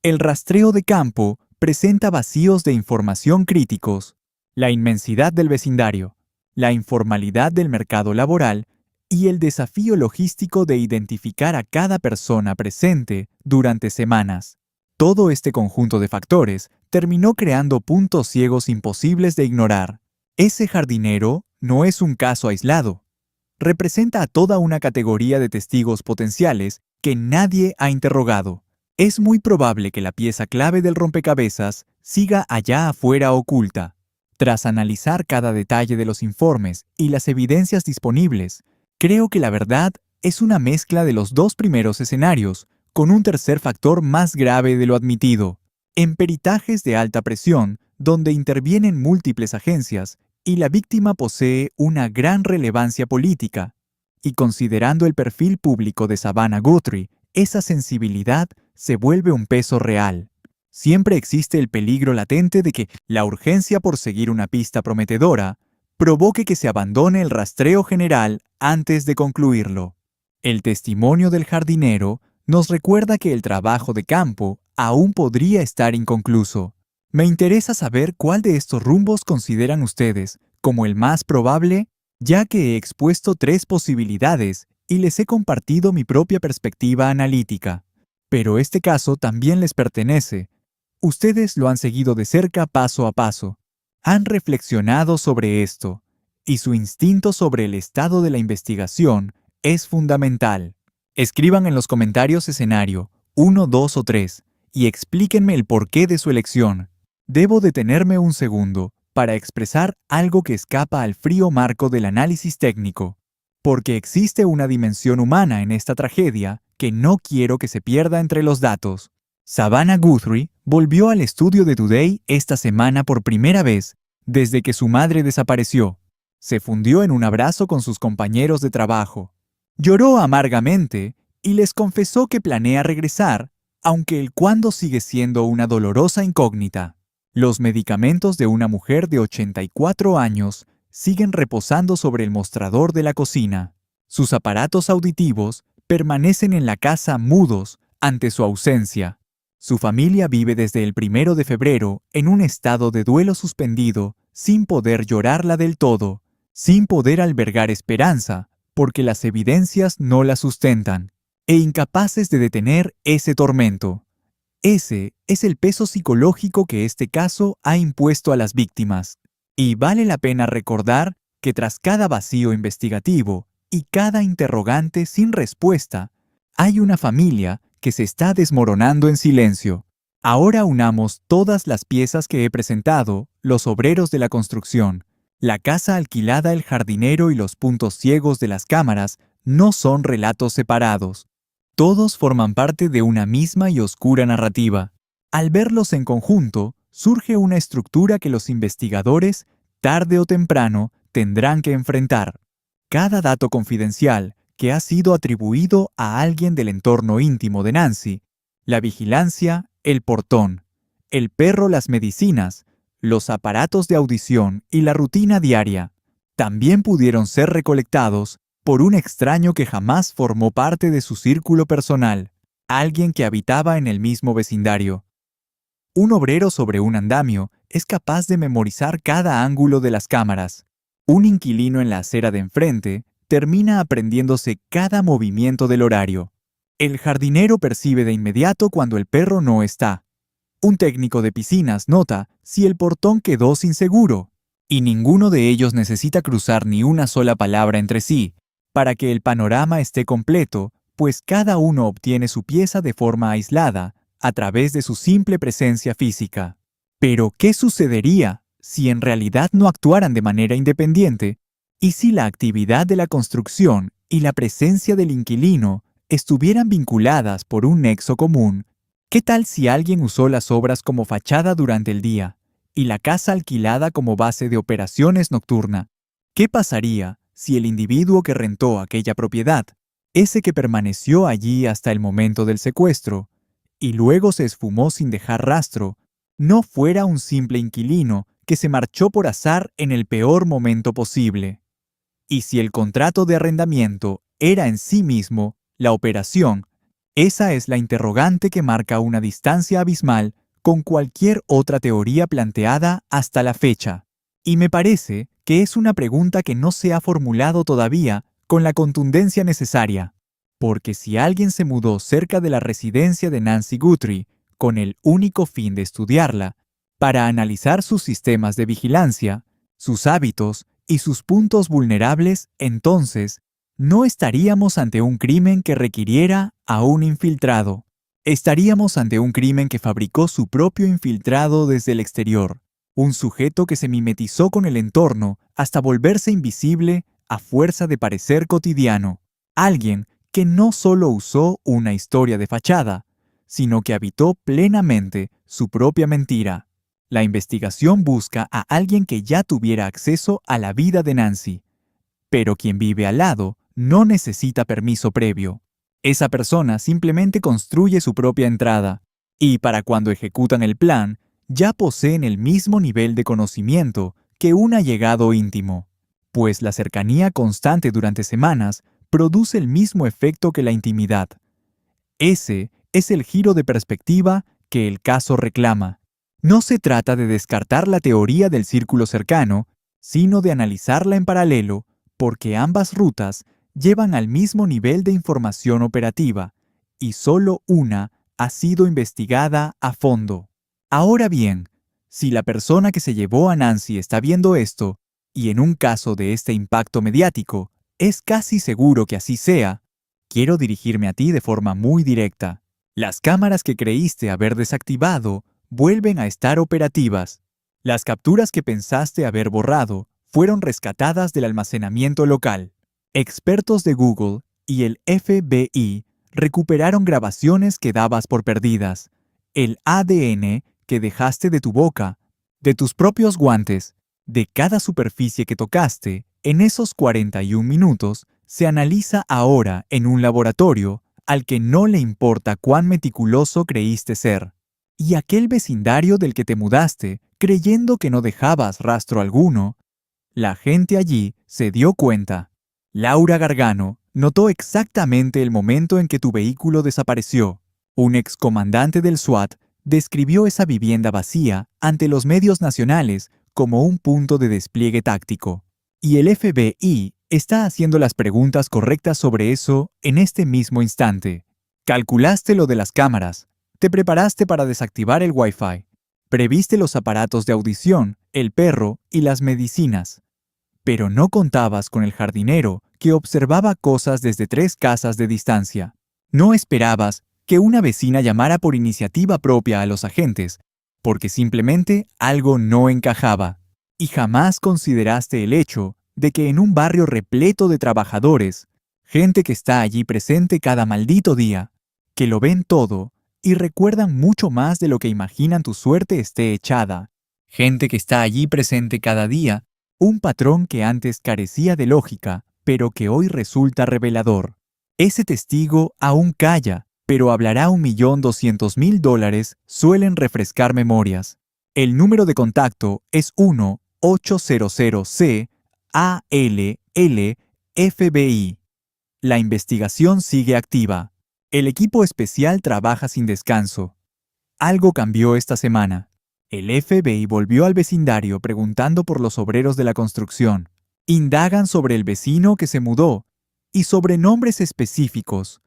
S1: El rastreo de campo presenta vacíos de información críticos, la inmensidad del vecindario, la informalidad del mercado laboral y el desafío logístico de identificar a cada persona presente durante semanas. Todo este conjunto de factores terminó creando puntos ciegos imposibles de ignorar. Ese jardinero no es un caso aislado. Representa a toda una categoría de testigos potenciales que nadie ha interrogado. Es muy probable que la pieza clave del rompecabezas siga allá afuera oculta. Tras analizar cada detalle de los informes y las evidencias disponibles, creo que la verdad es una mezcla de los 2 primeros escenarios, con un tercer factor más grave de lo admitido. En peritajes de alta presión, donde intervienen múltiples agencias y la víctima posee una gran relevancia política, y considerando el perfil público de Savannah Guthrie, esa sensibilidad se vuelve un peso real. Siempre existe el peligro latente de que la urgencia por seguir una pista prometedora provoque que se abandone el rastreo general antes de concluirlo. El testimonio del jardinero nos recuerda que el trabajo de campo aún podría estar inconcluso. Me interesa saber cuál de estos rumbos consideran ustedes como el más probable, ya que he expuesto 3 posibilidades y les he compartido mi propia perspectiva analítica. Pero este caso también les pertenece. Ustedes lo han seguido de cerca paso a paso. Han reflexionado sobre esto, y su instinto sobre el estado de la investigación es fundamental. Escriban en los comentarios escenario 1, 2 o 3 y explíquenme el porqué de su elección. Debo detenerme un segundo para expresar algo que escapa al frío marco del análisis técnico, porque existe una dimensión humana en esta tragedia que no quiero que se pierda entre los datos. Savannah Guthrie volvió al estudio de Today esta semana por primera vez desde que su madre desapareció. Se fundió en un abrazo con sus compañeros de trabajo. Lloró amargamente y les confesó que planea regresar, aunque el cuándo sigue siendo una dolorosa incógnita. Los medicamentos de una mujer de 84 años siguen reposando sobre el mostrador de la cocina. Sus aparatos auditivos permanecen en la casa mudos ante su ausencia. Su familia vive desde el 1 de febrero en un estado de duelo suspendido, sin poder llorarla del todo, sin poder albergar esperanza, porque las evidencias no la sustentan, e incapaces de detener ese tormento. Ese es el peso psicológico que este caso ha impuesto a las víctimas. Y vale la pena recordar que tras cada vacío investigativo y cada interrogante sin respuesta, hay una familia que se está desmoronando en silencio. Ahora unamos todas las piezas que he presentado, los obreros de la construcción, la casa alquilada, el jardinero y los puntos ciegos de las cámaras no son relatos separados. Todos forman parte de una misma y oscura narrativa. Al verlos en conjunto, surge una estructura que los investigadores, tarde o temprano, tendrán que enfrentar. Cada dato confidencial que ha sido atribuido a alguien del entorno íntimo de Nancy, la vigilancia, el portón, el perro, las medicinas, los aparatos de audición y la rutina diaria, también pudieron ser recolectados por un extraño que jamás formó parte de su círculo personal, alguien que habitaba en el mismo vecindario. Un obrero sobre un andamio es capaz de memorizar cada ángulo de las cámaras. Un inquilino en la acera de enfrente termina aprendiéndose cada movimiento del horario. El jardinero percibe de inmediato cuando el perro no está. Un técnico de piscinas nota si el portón quedó sin seguro. Y ninguno de ellos necesita cruzar ni una sola palabra entre sí para que el panorama esté completo, pues cada uno obtiene su pieza de forma aislada, a través de su simple presencia física. Pero, ¿qué sucedería si en realidad no actuaran de manera independiente y si la actividad de la construcción y la presencia del inquilino estuvieran vinculadas por un nexo común? ¿Qué tal si alguien usó las obras como fachada durante el día y la casa alquilada como base de operaciones nocturna? ¿Qué pasaría si el individuo que rentó aquella propiedad, ese que permaneció allí hasta el momento del secuestro, y luego se esfumó sin dejar rastro, no fuera un simple inquilino que se marchó por azar en el peor momento posible? Y si el contrato de arrendamiento era en sí mismo la operación, esa es la interrogante que marca una distancia abismal con cualquier otra teoría planteada hasta la fecha. Y me parece que es una pregunta que no se ha formulado todavía con la contundencia necesaria. Porque si alguien se mudó cerca de la residencia de Nancy Guthrie con el único fin de estudiarla, para analizar sus sistemas de vigilancia, sus hábitos y sus puntos vulnerables, entonces, no estaríamos ante un crimen que requiriera a un infiltrado. Estaríamos ante un crimen que fabricó su propio infiltrado desde el exterior, un sujeto que se mimetizó con el entorno hasta volverse invisible a fuerza de parecer cotidiano. Alguien que no solo usó una historia de fachada, sino que habitó plenamente su propia mentira. La investigación busca a alguien que ya tuviera acceso a la vida de Nancy, pero quien vive al lado no necesita permiso previo. Esa persona simplemente construye su propia entrada, y para cuando ejecutan el plan, ya poseen el mismo nivel de conocimiento que un allegado íntimo, pues la cercanía constante durante semanas produce el mismo efecto que la intimidad. Ese es el giro de perspectiva que el caso reclama. No se trata de descartar la teoría del círculo cercano, sino de analizarla en paralelo, porque ambas rutas llevan al mismo nivel de información operativa, y solo una ha sido investigada a fondo. Ahora bien, si la persona que se llevó a Nancy está viendo esto, y en un caso de este impacto mediático, es casi seguro que así sea, quiero dirigirme a ti de forma muy directa. Las cámaras que creíste haber desactivado vuelven a estar operativas. Las capturas que pensaste haber borrado fueron rescatadas del almacenamiento local. Expertos de Google y el FBI recuperaron grabaciones que dabas por perdidas, el ADN que dejaste de tu boca, de tus propios guantes, de cada superficie que tocaste. En esos 41 minutos se analiza ahora en un laboratorio al que no le importa cuán meticuloso creíste ser. Y aquel vecindario del que te mudaste, creyendo que no dejabas rastro alguno, la gente allí se dio cuenta. Laura Gargano notó exactamente el momento en que tu vehículo desapareció. Un excomandante del SWAT describió esa vivienda vacía ante los medios nacionales como un punto de despliegue táctico. Y el FBI está haciendo las preguntas correctas sobre eso en este mismo instante. Calculaste lo de las cámaras, te preparaste para desactivar el Wi-Fi, previste los aparatos de audición, el perro y las medicinas. Pero no contabas con el jardinero que observaba cosas desde 3 casas de distancia. No esperabas que una vecina llamara por iniciativa propia a los agentes, porque simplemente algo no encajaba. Y jamás consideraste el hecho de que en un barrio repleto de trabajadores, gente que está allí presente cada maldito día, que lo ven todo y recuerdan mucho más de lo que imaginan tu suerte esté echada, gente que está allí presente cada día, un patrón que antes carecía de lógica, pero que hoy resulta revelador. Ese testigo aún calla, pero hablará $1.200.000, suelen refrescar memorias. El número de contacto es 1-800-C-ALL-FBI. La investigación sigue activa. El equipo especial trabaja sin descanso. Algo cambió esta semana. El FBI volvió al vecindario preguntando por los obreros de la construcción. Indagan sobre el vecino que se mudó y sobre nombres específicos.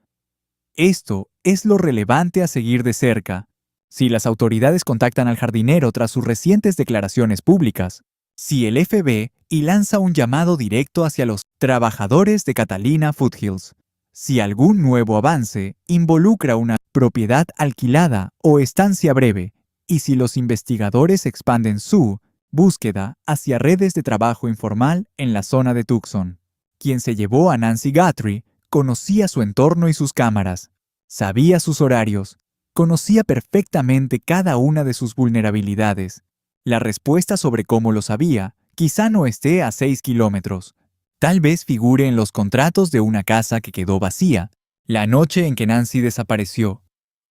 S1: Esto es lo relevante a seguir de cerca. Si las autoridades contactan al jardinero tras sus recientes declaraciones públicas, si el FBI lanza un llamado directo hacia los trabajadores de Catalina Foothills, si algún nuevo avance involucra una propiedad alquilada o estancia breve, y si los investigadores expanden su búsqueda hacia redes de trabajo informal en la zona de Tucson. Quien se llevó a Nancy Guthrie conocía su entorno y sus cámaras, sabía sus horarios, conocía perfectamente cada una de sus vulnerabilidades. La respuesta sobre cómo lo sabía quizá no esté a 6 kilómetros. Tal vez figure en los contratos de una casa que quedó vacía, la noche en que Nancy desapareció,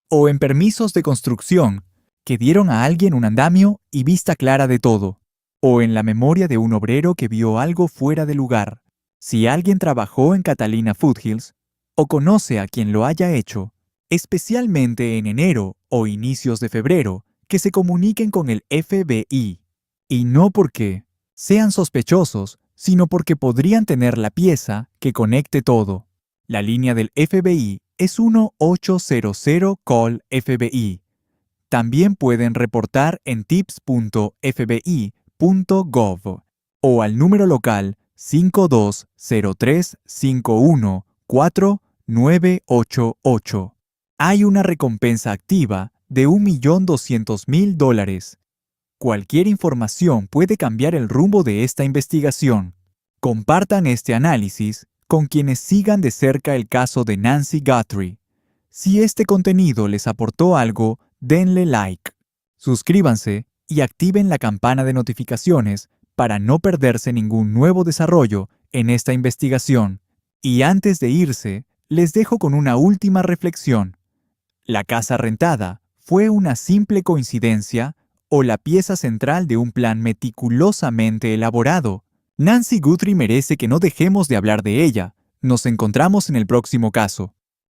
S1: o en permisos de construcción que dieron a alguien un andamio y vista clara de todo, o en la memoria de un obrero que vio algo fuera de lugar. Si alguien trabajó en Catalina Foothills, o conoce a quien lo haya hecho, especialmente en enero o inicios de febrero, que se comuniquen con el FBI. Y no porque sean sospechosos, sino porque podrían tener la pieza que conecte todo. La línea del FBI es 1-800-CALL-FBI. También pueden reportar en tips.fbi.gov o al número local 5203-51-4988. Hay una recompensa activa de $1.200.000. Cualquier información puede cambiar el rumbo de esta investigación. Compartan este análisis con quienes sigan de cerca el caso de Nancy Guthrie. Si este contenido les aportó algo, denle like. Suscríbanse y activen la campana de notificaciones para no perderse ningún nuevo desarrollo en esta investigación. Y antes de irse, les dejo con una última reflexión. ¿La casa rentada fue una simple coincidencia o la pieza central de un plan meticulosamente elaborado? Nancy Guthrie merece que no dejemos de hablar de ella. Nos encontramos en el próximo caso.